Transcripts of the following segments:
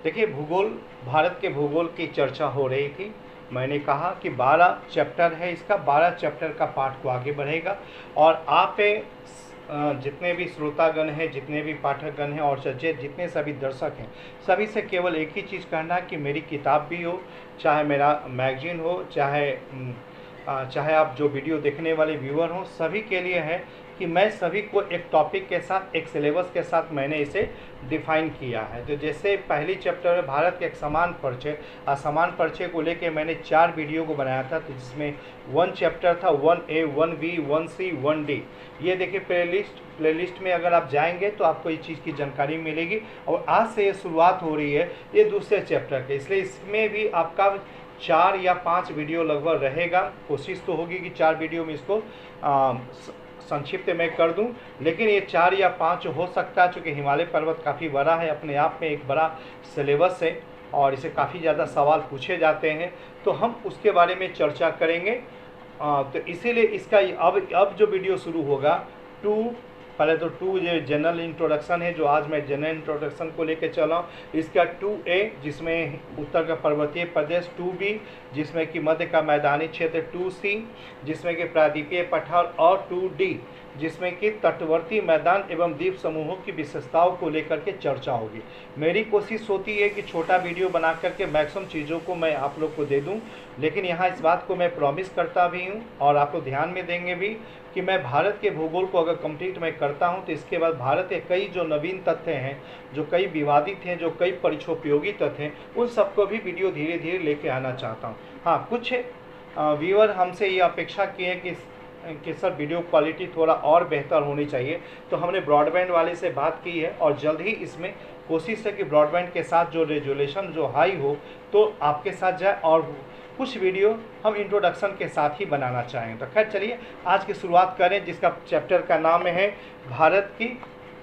देखिए भूगोल, भारत के भूगोल की चर्चा हो रही थी। मैंने कहा कि 12 चैप्टर है, इसका 12 चैप्टर का पाठ को आगे बढ़ेगा। और आप जितने भी श्रोतागण हैं, जितने भी पाठकगण हैं और सचेत जितने सभी दर्शक हैं, सभी से केवल एक ही चीज़ कहना है कि मेरी किताब भी हो, चाहे मेरा मैगजीन हो, चाहे आप जो वीडियो देखने वाले व्यूअर हों, सभी के लिए है कि मैं सभी को एक टॉपिक के साथ, एक सिलेबस के साथ मैंने इसे डिफ़ाइन किया है। तो जैसे पहली चैप्टर में भारत के एक समान परिचय, असमान परिचय को लेके मैंने 4 वीडियो को बनाया था, तो जिसमें 1 चैप्टर था 1A, 1B, 1C, 1D। ये देखिए प्लेलिस्ट में अगर आप जाएंगे तो आपको इस चीज़ की जानकारी मिलेगी। और आज से ये शुरुआत हो रही है ये दूसरे चैप्टर के, इसलिए इसमें भी आपका 4 या 5 वीडियो लगभग रहेगा। कोशिश तो होगी कि 4 वीडियो में इसको संक्षिप्त में कर दूं, लेकिन ये 4 या 5 हो सकता है, चूँकि हिमालय पर्वत काफ़ी बड़ा है, अपने आप में एक बड़ा सिलेबस है और इसे काफ़ी ज़्यादा सवाल पूछे जाते हैं, तो हम उसके बारे में चर्चा करेंगे। तो इसीलिए इसका अब जो वीडियो शुरू होगा, पहले तो 2 ये जनरल इंट्रोडक्शन है, जो आज मैं जनरल इंट्रोडक्शन को लेकर चला हूँ। इसका 2A जिसमें उत्तर का पर्वतीय प्रदेश, 2B जिसमें कि मध्य का मैदानी क्षेत्र, 2C जिसमें कि प्रायद्वीपीय पठार, और 2D जिसमें कि तटवर्ती मैदान एवं द्वीप समूहों की विशेषताओं को लेकर के चर्चा होगी। मेरी कोशिश होती है कि छोटा वीडियो बना करके मैक्सिमम चीज़ों को मैं आप लोग को दे दूं, लेकिन यहाँ इस बात को मैं प्रॉमिस करता भी हूँ और आप लोग ध्यान में देंगे भी कि मैं भारत के भूगोल को अगर कंप्लीट मैं करता हूँ तो इसके बाद भारत के कई जो नवीन तथ्य हैं, जो कई विवादित हैं, जो कई परीक्षोपयोगी तथ्य हैं, उन सबको भी वीडियो धीरे धीरे लेके आना चाहता हूँ। हाँ, कुछ व्यूअर हमसे ये अपेक्षा की है कि सर वीडियो क्वालिटी थोड़ा और बेहतर होनी चाहिए, तो हमने ब्रॉडबैंड वाले से बात की है और जल्द ही इसमें कोशिश है कि ब्रॉडबैंड के साथ जो रेजोल्यूशन जो हाई हो तो आपके साथ जाए, और कुछ वीडियो हम इंट्रोडक्शन के साथ ही बनाना चाहेंगे। तो खैर चलिए आज की शुरुआत करें, जिसका चैप्टर का नाम है भारत की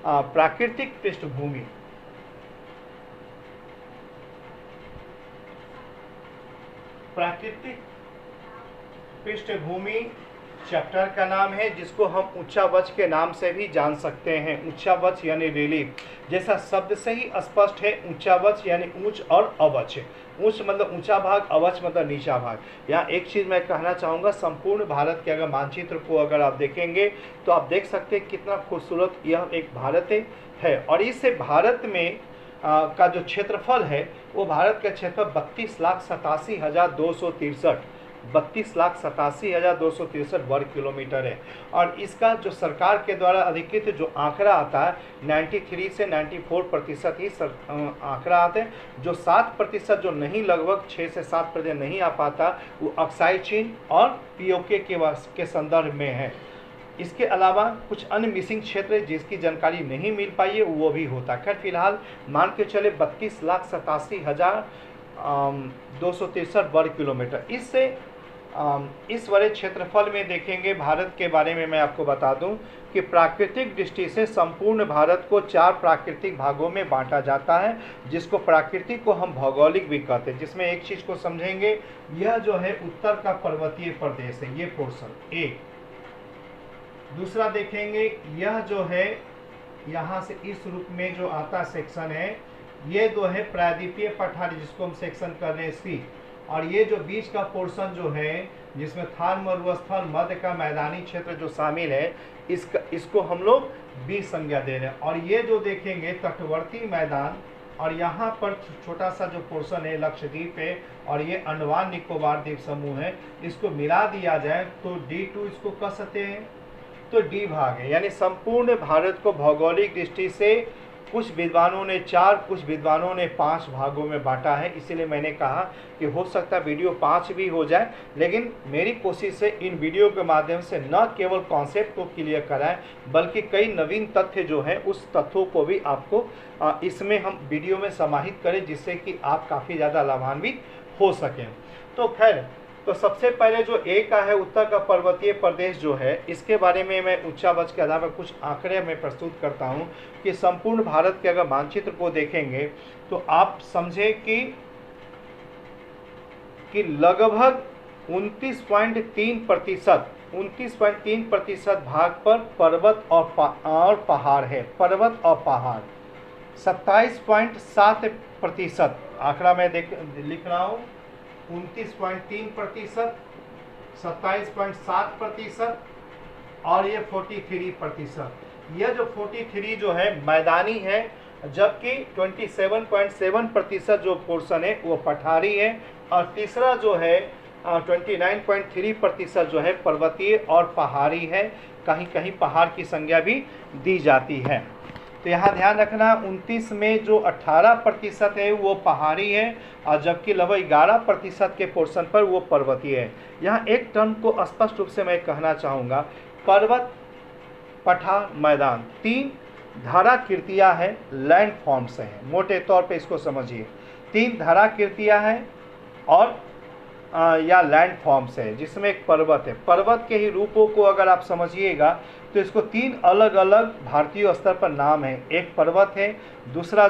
प्राकृतिक पृष्ठभूमि। प्राकृतिक पृष्ठभूमि चैप्टर का नाम है, जिसको हम उच्चावच के नाम से भी जान सकते हैं। उच्चावच यानी रिलीफ, जैसा शब्द से ही स्पष्ट है। उच्चावच यानी ऊंच और अवच। ऊंच मतलब ऊंचा भाग, अवच मतलब नीचा भाग। यहाँ एक चीज़ मैं कहना चाहूँगा, संपूर्ण भारत के अगर मानचित्र को अगर आप देखेंगे तो आप देख सकते हैं कितना खूबसूरत यह एक भारत है। और इससे भारत में का जो क्षेत्रफल है वो भारत का क्षेत्रफल 32,87,263 वर्ग किलोमीटर है। और इसका जो सरकार के द्वारा अधिकृत जो आंकड़ा आता है 93 से 94% ही आंकड़ा आते हैं। जो 7% जो नहीं, लगभग 6 से 7% नहीं आ पाता, वो अक्साई चीन और पीओके के संदर्भ में है। इसके अलावा कुछ अन्य मिसिंग क्षेत्र जिसकी जानकारी नहीं मिल पाई है वो भी होता है। खैर फिलहाल मान के चले 32,87,263 वर्ग किलोमीटर। इससे इस बड़े क्षेत्रफल में देखेंगे भारत के बारे में मैं आपको बता दूं कि प्राकृतिक दृष्टि से संपूर्ण भारत को 4 प्राकृतिक भागों में बांटा जाता है, जिसको प्राकृतिक को हम भौगोलिक भी कहते हैं। जिसमें एक चीज़ को समझेंगे, यह जो है उत्तर का पर्वतीय प्रदेश है, ये पोर्शन एक। दूसरा देखेंगे, यह जो है यहाँ से इस रूप में जो आता सेक्शन है, ये जो है प्रायद्वीपीय पठार, जिसको हम सेक्शन कर रहे हैं सी। और ये जो बीच का पोर्शन जो है, जिसमें थार मरुस्थल, मध्य का मैदानी क्षेत्र जो शामिल है, इसको हम लोग बी संज्ञा दे रहे हैं। और ये जो देखेंगे तटवर्ती मैदान, और यहाँ पर छोटा सा जो पोर्शन है लक्षद्वीप है, और ये अंडमान निकोबार द्वीप समूह है, इसको मिला दिया जाए तो D2 इसको कह सकते हैं, तो D भाग है। यानी संपूर्ण भारत को भौगोलिक दृष्टि से कुछ विद्वानों ने 4, कुछ विद्वानों ने 5 भागों में बांटा है। इसीलिए मैंने कहा कि हो सकता है वीडियो 5 भी हो जाए, लेकिन मेरी कोशिश है इन वीडियो के माध्यम से न केवल कॉन्सेप्ट को क्लियर कराएं, बल्कि कई नवीन तथ्य जो हैं उस तथ्यों को भी आपको इसमें हम वीडियो में समाहित करें, जिससे कि आप काफ़ी ज़्यादा लाभान्वित हो सकें। तो खैर, तो सबसे पहले जो ए का है उत्तर का पर्वतीय प्रदेश जो है, इसके बारे में मैं उच्चावच के आधार पर कुछ आंकड़े में प्रस्तुत करता हूं कि संपूर्ण भारत के अगर मानचित्र को देखेंगे तो आप समझे कि लगभग 29.3% भाग पर पर्वत और पहाड़ है। पर्वत और पहाड़ 27.7%, आंकड़ा मैं लिख रहा हूँ, 29.3%, 27.7% और ये 43%। यह जो 43 जो है मैदानी है, जबकि 27.7% जो पोर्शन है वो पठारी है, और तीसरा जो है 29.3% जो है पर्वतीय और पहाड़ी है। कहीं कहीं पहाड़ की संज्ञा भी दी जाती है। तो यहाँ ध्यान रखना, 29 में जो 18% है वो पहाड़ी है, और जबकि लगभग 11% के पोर्शन पर वो पर्वतीय है। यहाँ एक टर्म को स्पष्ट रूप से मैं कहना चाहूँगा, पर्वत, पठार, मैदान, 3 धराकृतियाँ हैं, लैंड फॉर्म्स हैं। मोटे तौर पे इसको समझिए, 3 धराकृतियाँ हैं और या लैंड फॉर्म्स है, जिसमें एक पर्वत है। पर्वत के ही रूपों को अगर आप समझिएगा तो इसको 3 अलग अलग भारतीय स्तर पर नाम है। एक पर्वत है, दूसरा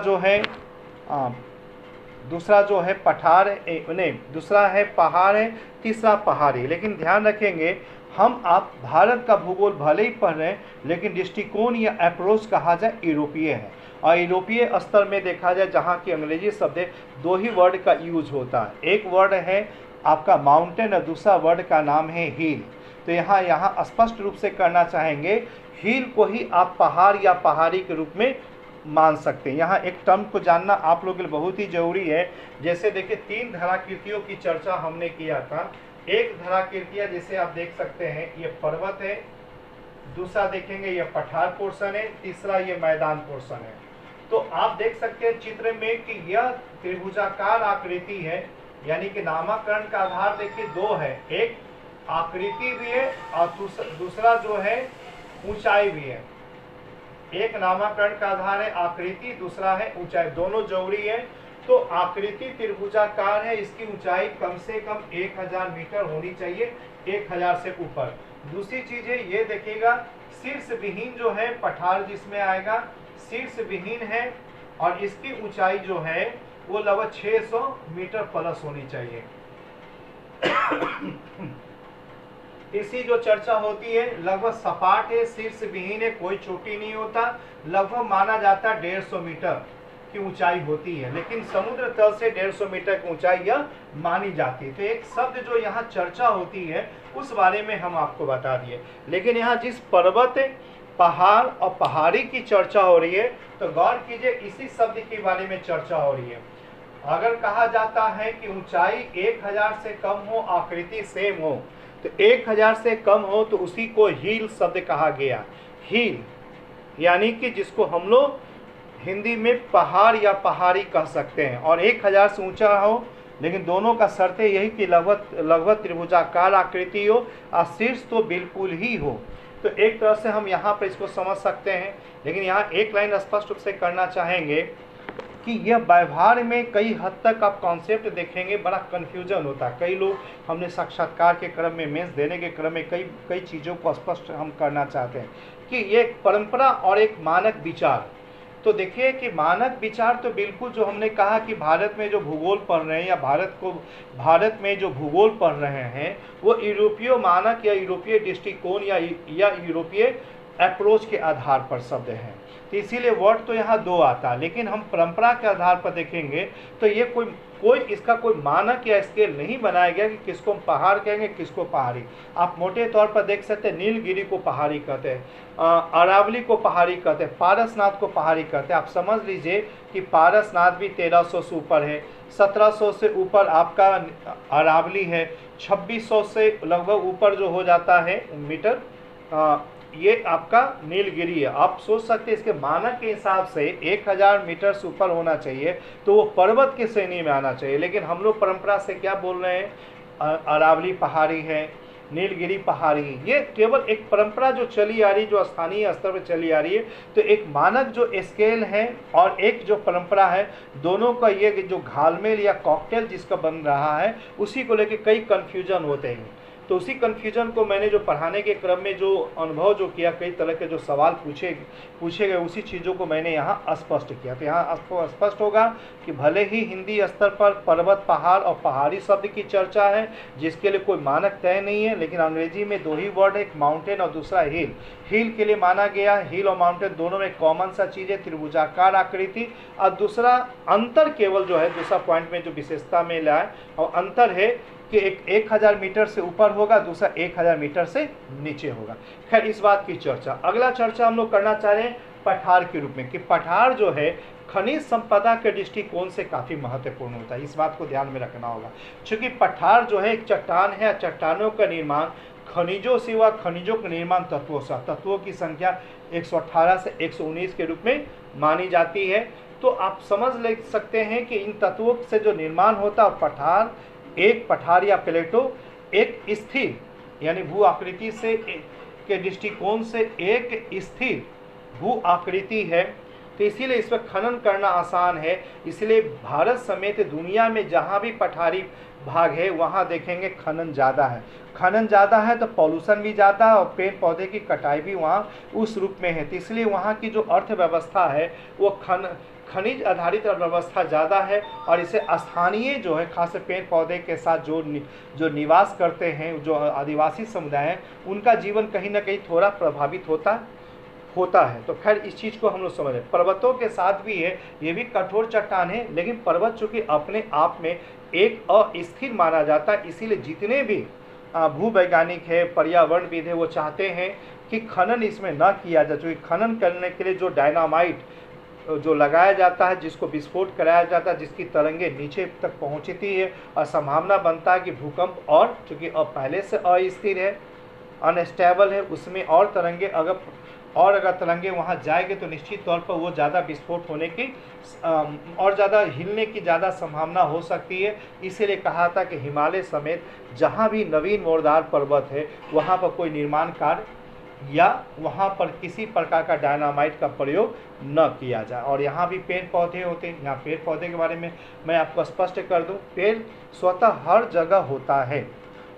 जो है पठार नहीं, दूसरा है पहाड़ है, तीसरा पहाड़ी। लेकिन ध्यान रखेंगे, हम आप भारत का भूगोल भले ही पढ़ रहे हैं, लेकिन दृष्टिकोण या अप्रोच कहा जाए यूरोपीय है, और यूरोपीय स्तर में देखा जाए जहाँ की अंग्रेजी शब्द है, 2 ही वर्ड का यूज होता है। एक वर्ड है आपका माउंटेन और दूसरा वर्ड का नाम है हिल। तो यहाँ स्पष्ट रूप से करना चाहेंगे, हिल को ही आप पहाड़ या पहाड़ी के रूप में मान सकते हैं। यहाँ एक टर्म को जानना आप लोगों के लिए बहुत ही जरूरी है। जैसे देखिए, 3 धराकृतियों की चर्चा हमने किया था। एक धराकृतियाँ जैसे आप देख सकते हैं, ये पर्वत है, दूसरा देखेंगे ये पठार पोर्शन है, तीसरा ये मैदान पोर्शन है। तो आप देख सकते हैं चित्र में कि यह त्रिभुजाकार आकृति है, यानी कि नामकरण का आधार देखिए 2 है, एक आकृति भी है और दूसरा जो है ऊंचाई भी है। एक नामकरण का आधार है आकृति, दूसरा है ऊंचाई, दोनों जरूरी है। तो आकृति त्रिभुजाकार है, इसकी ऊंचाई कम से कम 1000 मीटर होनी चाहिए, 1000 से ऊपर। दूसरी चीज है, ये देखिएगा शीर्ष विहीन जो है पठार जिसमें आएगा, शीर्ष विहीन है, और इसकी ऊंचाई जो है वो लगभग 600 मीटर प्लस होनी चाहिए। इसी जो चर्चा होती है, लगभग सपाट है, शीर्ष विहीन है, कोई चोटी नहीं होता, लगभग माना जाता है 150 मीटर की ऊंचाई होती है, लेकिन समुद्र तल से 150 मीटर की ऊंचाई यह मानी जाती है। तो एक शब्द जो यहाँ चर्चा होती है उस बारे में हम आपको बता दिए। लेकिन यहाँ जिस पर्वत, पहाड़ और पहाड़ी की चर्चा हो रही है, तो गौर कीजिए इसी शब्द के बारे में चर्चा हो रही है। अगर कहा जाता है कि ऊंचाई 1000 से कम हो, आकृति सेम हो, तो 1000 से कम हो तो उसी को हिल शब्द कहा गया। हिल यानी कि जिसको हम लोग हिंदी में पहाड़ या पहाड़ी कह सकते हैं, और 1000 से ऊंचा हो, लेकिन दोनों का शर्त यही कि लगभग त्रिभुजाकार आकृति हो और शीर्ष तो बिल्कुल ही हो। तो एक तरह से हम यहाँ पर इसको समझ सकते हैं। लेकिन यहाँ एक लाइन स्पष्ट रूप से करना चाहेंगे कि यह व्यवहार में कई हद तक आप कॉन्सेप्ट देखेंगे, बड़ा कन्फ्यूजन होता है। कई लोग, हमने साक्षात्कार के क्रम में, मेंस देने के क्रम में कई चीज़ों को स्पष्ट हम करना चाहते हैं कि ये एक परंपरा और एक मानक विचार। तो देखिए कि मानक विचार तो बिल्कुल जो हमने कहा कि भारत में जो भूगोल पढ़ रहे हैं या भारत में जो भूगोल पढ़ रहे हैं वो यूरोपीय मानक या यूरोपीय दृष्टिकोण या यूरोपीय अप्रोच के आधार पर शब्द हैं। तो इसीलिए वर्ड तो यहाँ 2 आता है, लेकिन हम परंपरा के आधार पर देखेंगे तो ये कोई इसका कोई मानक या स्केल नहीं बनाया गया कि किसको हम पहाड़ कहेंगे, किसको पहाड़ी। आप मोटे तौर पर देख सकते हैं, नीलगिरी को पहाड़ी कहते हैं, अरावली को पहाड़ी कहते हैं, पारसनाथ को पहाड़ी कहते हैं। आप समझ लीजिए कि पारसनाथ भी 1300 से ऊपर है, 1700 से ऊपर आपका अरावली है, 2600 से लगभग ऊपर जो हो जाता है मीटर, ये आपका नीलगिरी है। आप सोच सकते हैं इसके मानक के हिसाब से 1000 मीटर से ऊपर होना चाहिए, तो वो पर्वत की श्रेणी में आना चाहिए। लेकिन हम लोग परंपरा से क्या बोल रहे हैं, अरावली पहाड़ी है, नीलगिरी पहाड़ी, ये केवल एक परंपरा जो चली आ रही, जो स्थानीय स्तर पर चली आ रही है। तो एक मानक जो स्केल है और एक जो परंपरा है, दोनों का ये जो घालमेल या कॉकटेल जिसका बन रहा है, उसी को लेकर कई कन्फ्यूजन होते हैं। तो तो उसी कन्फ्यूजन को मैंने जो पढ़ाने के क्रम में जो अनुभव जो किया, कई तरह के जो सवाल पूछे गए, उसी चीज़ों को मैंने यहाँ स्पष्ट किया। तो यहाँ आपको स्पष्ट होगा कि भले ही हिंदी स्तर पर पर्वत, पहाड़ और पहाड़ी शब्द की चर्चा है जिसके लिए कोई मानक तय नहीं है, लेकिन अंग्रेजी में दो ही वर्ड है, एक माउंटेन और दूसरा हिल। हिल के लिए माना गया, हिल और माउंटेन दोनों में कॉमन सा चीज़ है, त्रिभुजाकार आकृति। और दूसरा अंतर केवल जो है, दूसरा पॉइंट में जो विशेषता में लाए और अंतर है कि एक 1000 मीटर से ऊपर होगा, दूसरा 1000 मीटर से नीचे होगा। खैर, इस बात की चर्चा, अगला चर्चा हम लोग करना चाह रहे हैं पठार के रूप में, कि पठार जो है खनिज संपदा के दृष्टिकोण से काफ़ी महत्वपूर्ण होता है। इस बात को ध्यान में रखना होगा, क्योंकि पठार जो है एक चट्टान है, चट्टानों का निर्माण खनिजों से हुआ, खनिजों का निर्माण तत्वों से, तत्वों की संख्या 118 से 119 के रूप में मानी जाती है। तो आप समझ ले सकते हैं कि इन तत्वों से जो निर्माण होता है, पठार, एक पठार या प्लेटो एक स्थिर यानी भू आकृति से के दृष्टिकोण से एक स्थिर भू आकृति है, तो इसीलिए इस पर खनन करना आसान है। इसलिए भारत समेत दुनिया में जहाँ भी पठारी भाग है वहाँ देखेंगे खनन ज़्यादा है। खनन ज़्यादा है तो पॉल्यूशन भी ज़्यादा है और पेड़ पौधे की कटाई भी वहाँ उस रूप में है। तो इसलिए वहाँ की जो अर्थव्यवस्था है वो खनिज आधारित अर्थव्यवस्था ज़्यादा है, और इसे स्थानीय जो है खास पेड़ पौधे के साथ जो निवास करते हैं, जो आदिवासी समुदाय हैं, उनका जीवन कहीं ना कहीं थोड़ा प्रभावित होता है। तो खैर, इस चीज़ को हम लोग समझ रहे। पर्वतों के साथ भी है, ये भी कठोर चट्टान है, लेकिन पर्वत चूँकि अपने आप में एक अस्थिर माना जाता है, इसीलिए जितने भी भूवैज्ञानिक है, पर्यावरणविद है, वो चाहते हैं कि खनन इसमें न किया जाए। क्योंकि खनन करने के लिए जो डायनामाइट जो लगाया जाता है, जिसको विस्फोट कराया जाता है, जिसकी तरंगे नीचे तक पहुंचती है और संभावना बनता है कि भूकंप, और चूँकि अब पहले से अस्थिर है, अनस्टेबल है, उसमें और तरंगे अगर तरंगे वहाँ जाएंगे तो निश्चित तौर पर वो ज़्यादा विस्फोट होने की और ज़्यादा हिलने की ज़्यादा संभावना हो सकती है। इसीलिए कहा था कि हिमालय समेत जहाँ भी नवीन मोरदार पर्वत है वहाँ पर कोई निर्माण कार्य या वहाँ पर किसी प्रकार का डायनामाइट का प्रयोग न किया जाए। और यहाँ भी पेड़ पौधे होते हैं। यहाँ पेड़ पौधे के बारे में मैं आपको स्पष्ट कर दूँ, पेड़ स्वतः हर जगह होता है।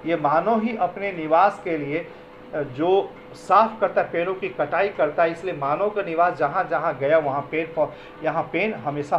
ये मानव ही अपने निवास के लिए जो साफ करता है, पेड़ों की कटाई करता है, इसलिए मानव का निवास जहाँ जहाँ गया वहाँ यहाँ पेड़ हमेशा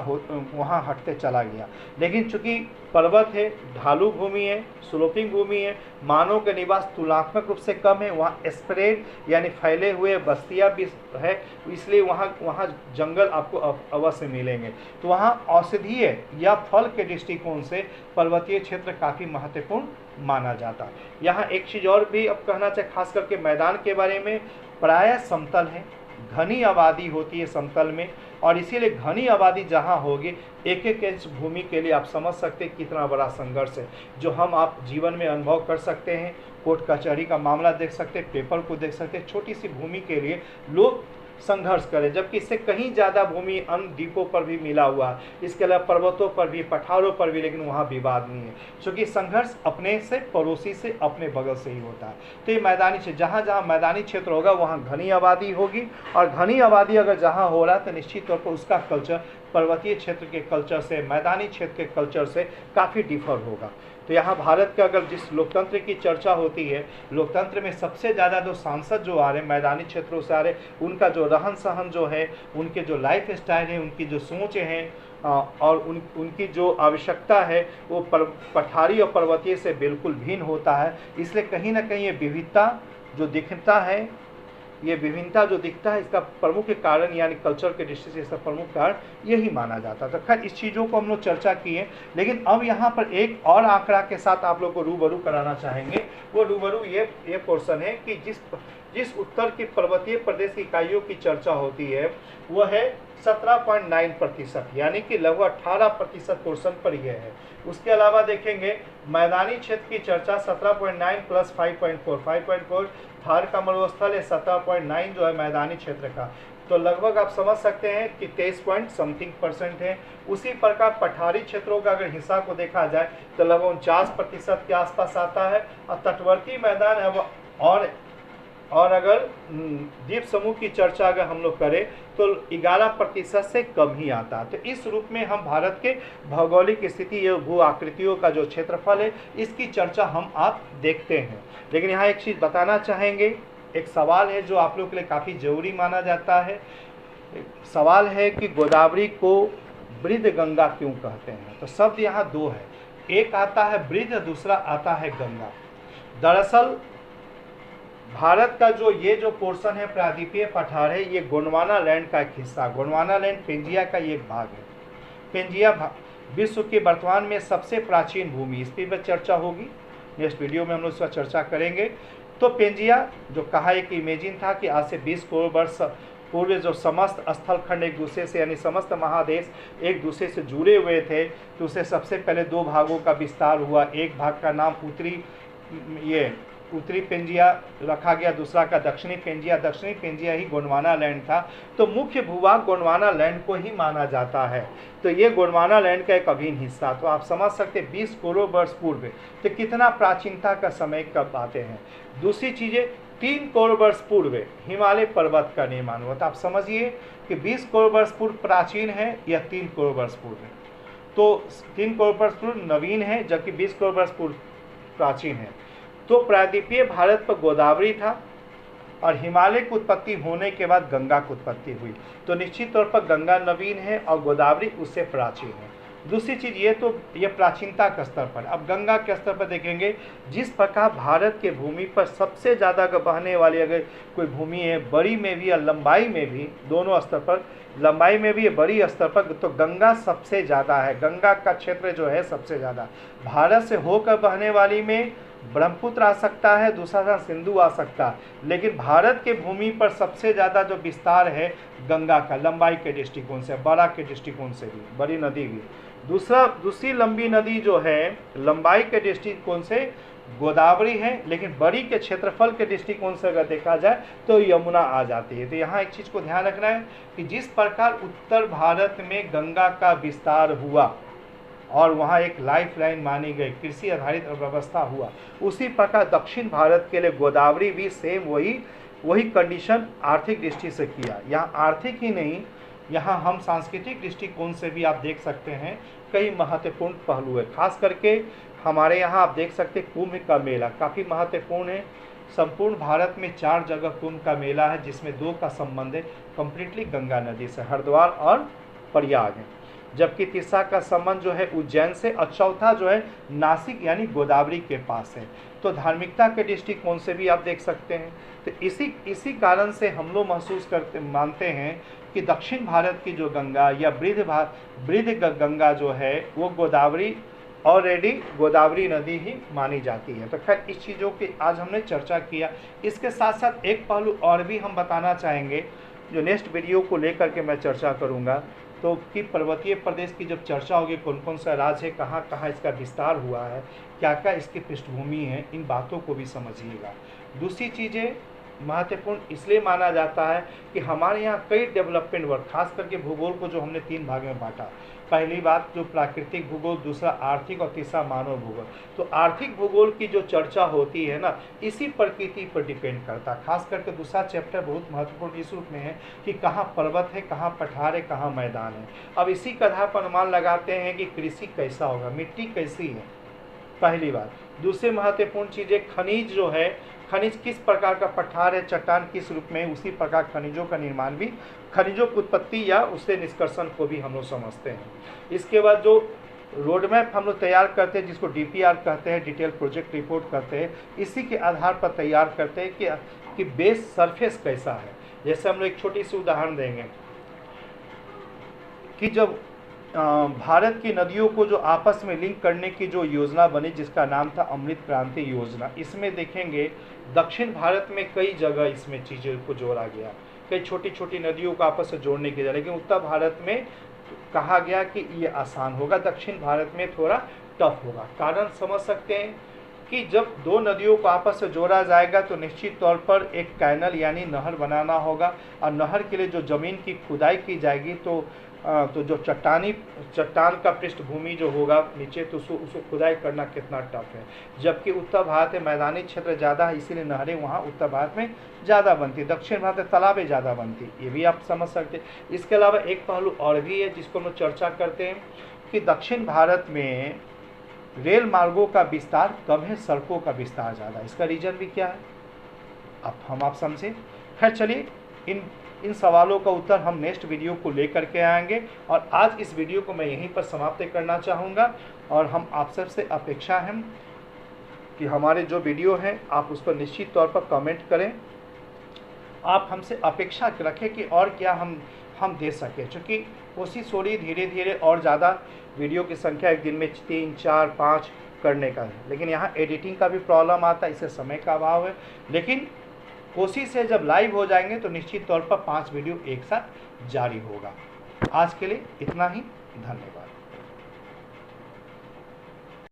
वहाँ हटते चला गया। लेकिन चूँकि पर्वत है, ढालू भूमि है, स्लोपिंग भूमि है, मानव का निवास तुलनात्मक रूप से कम है, वहाँ स्प्रेड यानी फैले हुए बस्तियाँ भी है, इसलिए वहाँ जंगल आपको अवश्य मिलेंगे। तो वहाँ औषधीय या फल के दृष्टिकोण से पर्वतीय क्षेत्र काफ़ी महत्वपूर्ण माना जाता है। यहाँ एक चीज़ और भी अब कहना चाहिए, खास करके मैदान के बारे में, प्रायः समतल है, घनी आबादी होती है समतल में, और इसीलिए घनी आबादी जहाँ होगी, एक एक इंच भूमि के लिए आप समझ सकते हैं कितना बड़ा संघर्ष है, जो हम आप जीवन में अनुभव कर सकते हैं। कोर्ट कचहरी का मामला देख सकते हैं, पेपर को देख सकते हैं, छोटी सी भूमि के लिए लोग संघर्ष करें, जबकि इससे कहीं ज़्यादा भूमि अन्य द्वीपों पर भी मिला हुआ है, इसके अलावा पर्वतों पर भी, पठारों पर भी, लेकिन वहाँ विवाद नहीं है, क्योंकि संघर्ष अपने से, पड़ोसी से, अपने बगल से ही होता है। तो ये मैदानी क्षेत्र, जहाँ जहाँ मैदानी क्षेत्र होगा वहाँ घनी आबादी होगी, और घनी आबादी अगर जहाँ हो रहा है तो निश्चित तौर पर उसका कल्चर पर्वतीय क्षेत्र के कल्चर से, मैदानी क्षेत्र के कल्चर से काफ़ी डिफर होगा। तो यहाँ भारत का अगर जिस लोकतंत्र की चर्चा होती है, लोकतंत्र में सबसे ज़्यादा जो सांसद जो आ रहे हैं मैदानी क्षेत्रों से आ रहे, उनका जो रहन सहन जो है, उनके जो लाइफ स्टाइल है, उनकी जो सोच है और उनकी जो आवश्यकता है, वो पठारी और पर्वतीय से बिल्कुल भिन्न होता है। इसलिए कहीं ना कहीं ये विविधता जो दिखता है, ये विभिन्नता जो दिखता है, इसका प्रमुख कारण यानी कल्चर के दृष्टि से इसका प्रमुख कारण यही माना जाता था। खैर, इस चीज़ों को हम लोग चर्चा किए, लेकिन अब यहाँ पर एक और आंकड़ा के साथ आप लोग को रूबरू कराना चाहेंगे। वो रूबरू ये पोर्शन है कि जिस उत्तर के पर्वतीय प्रदेश की इकाइयों की चर्चा होती है वो है 17.9%, यानी कि लगभग 18% पोर्शन पर यह है। उसके अलावा देखेंगे मैदानी क्षेत्र की चर्चा 17.9 प्लस 5.4 थार का मरुस्थल है, 17.9 जो है मैदानी क्षेत्र का, तो लगभग आप समझ सकते हैं कि 23% है। उसी प्रकार पठारी क्षेत्रों का अगर हिस्सा को देखा जाए तो लगभग 49% के आसपास आता है, और तटवर्ती मैदान है वो और और अगर द्वीप समूह की चर्चा अगर हम लोग करें तो 11% से कम ही आता है। तो इस रूप में हम भारत के भौगोलिक स्थिति, ये भू आकृतियों का जो क्षेत्रफल है, इसकी चर्चा हम आप देखते हैं। लेकिन यहाँ एक चीज़ बताना चाहेंगे, एक सवाल है जो आप लोग के लिए काफ़ी जरूरी माना जाता है। सवाल है कि गोदावरी को वृद्ध गंगा क्यों कहते हैं। तो शब्द यहाँ दो है, एक आता है वृद्ध, दूसरा आता है गंगा। दरअसल भारत का जो पोर्शन है, प्रायद्वीपीय पठार है, ये गोंडवाना लैंड का एक हिस्सा। गोंडवाना लैंड पेंजिया का ही एक भाग है। पेंजिया विश्व के वर्तमान में सबसे प्राचीन भूमि, इस पर चर्चा होगी, नेक्स्ट वीडियो में हम लोग इस पर चर्चा करेंगे। तो पेंजिया जो कहा एक इमेजिन था कि आज से 20 करोड़ वर्ष पूर्व जो समस्त स्थलखंड एक दूसरे से, यानी समस्त महादेश एक दूसरे से जुड़े हुए थे, तो उसे सबसे पहले दो भागों का विस्तार हुआ। एक भाग का नाम उत्तरी पेंजिया रखा गया, दूसरा का दक्षिणी पेंजिया। दक्षिणी पेंजिया ही गोंडवाना लैंड था। तो मुख्य भूभाग गोंडवाना लैंड को ही माना जाता है। तो ये गोंडवाना लैंड का एक अभिन्न हिस्सा। तो आप समझ सकते 20 करोड़ वर्ष पूर्व, तो कितना प्राचीनता का समय कब आते हैं। दूसरी चीज़ें, 3 करोड़ वर्ष पूर्व हिमालय पर्वत का निर्माण हुआ। तो आप समझिए कि 20 करोड़ वर्ष पूर्व प्राचीन है या 3 करोड़ वर्ष पूर्व है। तो 3 करोड़ वर्ष पूर्व नवीन है, जबकि 20 करोड़ वर्ष पूर्व प्राचीन है। तो प्रायद्वीपीय भारत पर गोदावरी था और हिमालय की उत्पत्ति होने के बाद गंगा की उत्पत्ति हुई। तो निश्चित तौर पर गंगा नवीन है और गोदावरी उससे प्राचीन है। दूसरी चीज़ ये प्राचीनता के स्तर पर। अब गंगा के स्तर पर देखेंगे, जिस प्रकार भारत के भूमि पर सबसे ज़्यादा बहने वाली अगर कोई भूमि है, बड़ी में भी और लंबाई में भी, दोनों स्तर पर, लंबाई में भी बड़ी स्तर पर, तो गंगा सबसे ज़्यादा है। गंगा का क्षेत्र जो है सबसे ज़्यादा। भारत से होकर बहने वाली में ब्रह्मपुत्र आ सकता है, दूसरा सिंधु आ सकता है, लेकिन भारत के भूमि पर सबसे ज़्यादा जो विस्तार है गंगा का, लंबाई के दृष्टिकोण से, बड़ा के दृष्टिकोण से भी, बड़ी नदी भी। दूसरी लंबी नदी जो है लंबाई के दृष्टिकोण से गोदावरी है, लेकिन बड़ी के क्षेत्रफल के दृष्टिकोण से अगर देखा जाए तो यमुना आ जाती है। तो यहाँ एक चीज़ को ध्यान रखना है कि जिस प्रकार उत्तर भारत में गंगा का विस्तार हुआ और वहाँ एक लाइफ लाइन मानी गई, कृषि आधारित अर्थव्यवस्था हुआ, उसी प्रकार दक्षिण भारत के लिए गोदावरी भी सेम वही कंडीशन आर्थिक दृष्टि से किया। यहाँ आर्थिक ही नहीं, यहाँ हम सांस्कृतिक दृष्टिकोण से भी आप देख सकते हैं कई महत्वपूर्ण पहलू है। खास करके हमारे यहाँ आप देख सकते हैं कुंभ का मेला काफ़ी महत्वपूर्ण है। संपूर्ण भारत में 4 जगह कुंभ का मेला है, जिसमें 2 का संबंध है कंप्लीटली गंगा नदी से, हरिद्वार और प्रयाग है, जबकि तीसरा का संबंध जो है उज्जैन से, और चौथा जो है नासिक यानी गोदावरी के पास है। तो धार्मिकता के दृष्टिकोण से भी आप देख सकते हैं। तो इसी कारण से हम लोग मानते हैं कि दक्षिण भारत की जो गंगा या वृद्ध गंगा जो है वो ऑलरेडी गोदावरी नदी ही मानी जाती है। तो खैर इस चीज़ों की आज हमने चर्चा किया। इसके साथ साथ एक पहलू और भी हम बताना चाहेंगे, जो नेक्स्ट वीडियो को लेकर के मैं चर्चा करूँगा, तो कि पर्वतीय प्रदेश की जब चर्चा होगी, कौन कौन सा राज्य है, कहाँ कहाँ इसका विस्तार हुआ है, क्या क्या इसकी पृष्ठभूमि है, इन बातों को भी समझिएगा। दूसरी चीज़ें महत्वपूर्ण इसलिए माना जाता है कि हमारे यहाँ कई डेवलपमेंट वर्क, खास करके भूगोल को जो हमने 3 भाग में बांटा, पहली बात जो प्राकृतिक भूगोल, दूसरा आर्थिक और तीसरा मानव भूगोल। तो आर्थिक भूगोल की जो चर्चा होती है ना, इसी प्रकृति पर डिपेंड करता है। खास करके दूसरा चैप्टर बहुत महत्वपूर्ण इस रूप में है कि कहाँ पर्वत है, कहाँ पठार है, कहाँ मैदान है। अब इसी के आधार पर अनुमान लगाते हैं कि कृषि कैसा होगा, मिट्टी कैसी है, पहली बात। दूसरी महत्वपूर्ण चीज़ें खनिज जो है, खनिज किस प्रकार का पठार है, चट्टान किस रूप में, उसी प्रकार खनिजों का निर्माण भी, खनिजों की उत्पत्ति या उससे निष्कर्षण को भी हम लोग समझते हैं। इसके बाद जो रोड मैप हम लोग तैयार करते हैं, जिसको DPR कहते हैं, डिटेल प्रोजेक्ट रिपोर्ट करते हैं, इसी के आधार पर तैयार करते हैं कि बेस सरफेस कैसा है। जैसे हम लोग एक छोटी सी उदाहरण देंगे कि जब भारत की नदियों को जो आपस में लिंक करने की जो योजना बनी, जिसका नाम था अमृत क्रांति योजना, इसमें देखेंगे दक्षिण भारत में कई जगह इसमें चीज़ों को जोड़ा गया, कई छोटी छोटी नदियों को आपस में जोड़ने की, लेकिन उत्तर भारत में कहा गया कि ये आसान होगा, दक्षिण भारत में थोड़ा टफ होगा। कारण समझ सकते हैं कि जब 2 नदियों को आपस में जोड़ा जाएगा तो निश्चित तौर पर एक कैनल यानी नहर बनाना होगा, और नहर के लिए जो ज़मीन की खुदाई की जाएगी तो तो जो चट्टान का पृष्ठभूमि जो होगा नीचे, तो उसको खुदाई करना कितना टफ है। जबकि उत्तर भारत में मैदानी क्षेत्र ज़्यादा है, इसीलिए नहरें वहाँ उत्तर भारत में ज़्यादा बनती, दक्षिण भारत में तालाबें ज़्यादा बनती, ये भी आप समझ सकते हैं। इसके अलावा एक पहलू और भी है जिसको हम लोग चर्चा करते हैं कि दक्षिण भारत में रेल मार्गों का विस्तार कम है, सड़कों का विस्तार ज़्यादा है। इसका रीज़न भी क्या है आप समझें। खैर चलिए, इन सवालों का उत्तर हम नेक्स्ट वीडियो को लेकर के आएंगे, और आज इस वीडियो को मैं यहीं पर समाप्त करना चाहूँगा। और हम आप सबसे अपेक्षा है कि हमारे जो वीडियो हैं आप उस पर निश्चित तौर पर कमेंट करें। आप हमसे अपेक्षा रखें कि और क्या हम दे सकें, क्योंकि कोशिश हो रही धीरे धीरे और ज़्यादा वीडियो की संख्या एक दिन में 3, 4, 5 करने का है, लेकिन यहाँ एडिटिंग का भी प्रॉब्लम आता है, इससे समय का अभाव है। लेकिन कोशिश है जब लाइव हो जाएंगे तो निश्चित तौर पर 5 वीडियो एक साथ जारी होगा। आज के लिए इतना ही, धन्यवाद।